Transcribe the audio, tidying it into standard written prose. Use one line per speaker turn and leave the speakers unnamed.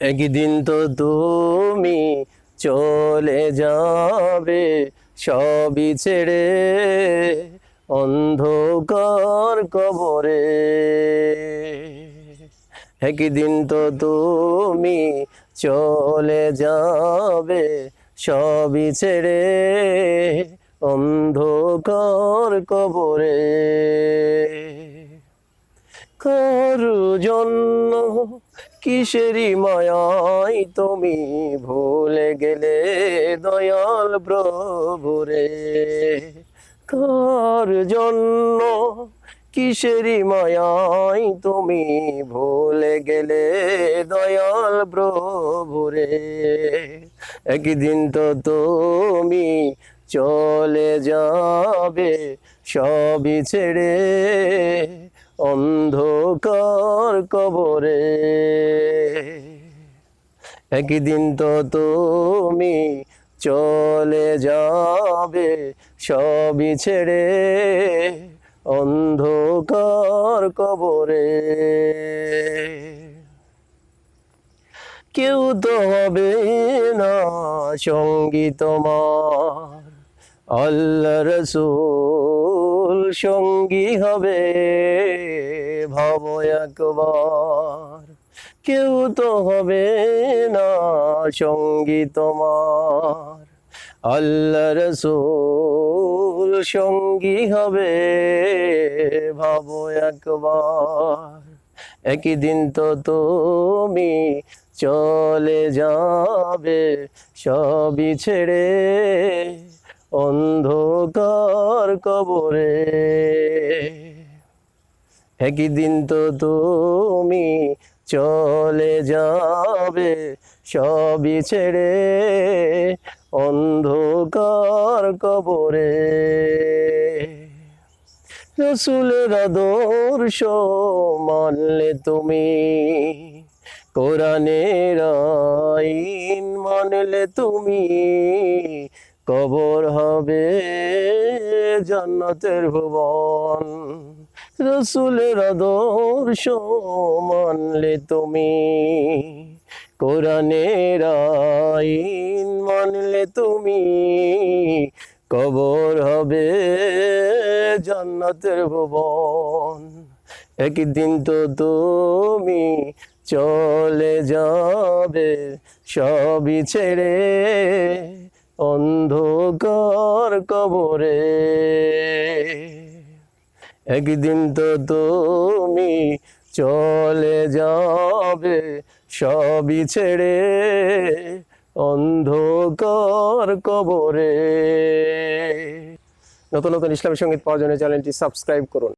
একদিন তো তুমি চলে যাবে সবই ছেড়ে অন্ধকার কবরে। একদিন তো তুমি চলে যাবে সবই ছেড়ে অন্ধকার কবরে। কারো জন্য কিসেরি মায়ায় তুমি ভুলে গেলে দয়াল প্রভুরে। কার জন্য কিসেরি মায়ায় তুমি ভুলে গেলে দয়াল প্রভুরে। একদিন তো তুমি চলে যাবে সবই ছেড়ে অন্ধকার কবরে। একদিন তো তুমি চলে যাবে সবই ছেড়ে অন্ধকার কবরে। কেউ তো হবে না সঙ্গী তোমার, আল্লাহ রসূল সঙ্গী হবে ভাবো একবার। কেউ তো হবে না সঙ্গী তোমার, আল্লাহ রসূল সঙ্গী হবে ভাবো একবার। একদিন তো তুমি চলে যাবে সবই ছেড়ে অন্ধকার কবরে। একদিন তো তুমি চলে যাবে সবই ছেড়ে অন্ধকার কবরে। রসুলের আদর্শ মানলে তুমি, কোরআনের আইন মানলে তুমি, কবর হবে জান্নাতের ভুবন। রসুলের আদর্শ মানলে তুমি, কোরআনের আইন মানলে তুমি, কবর হবে জান্নাতের ভুবন। একদিন তো তুমি চলে যাবে সবই ছেড়ে অন্ধকার কবরে। একদিন তো তুমি চলে যাবে সবই ছেড়ে অন্ধকার কবরে। নতুন নতুন ইসলামী সঙ্গীত পাওয়ার জন্য চ্যানেলটি সাবস্ক্রাইব করুন।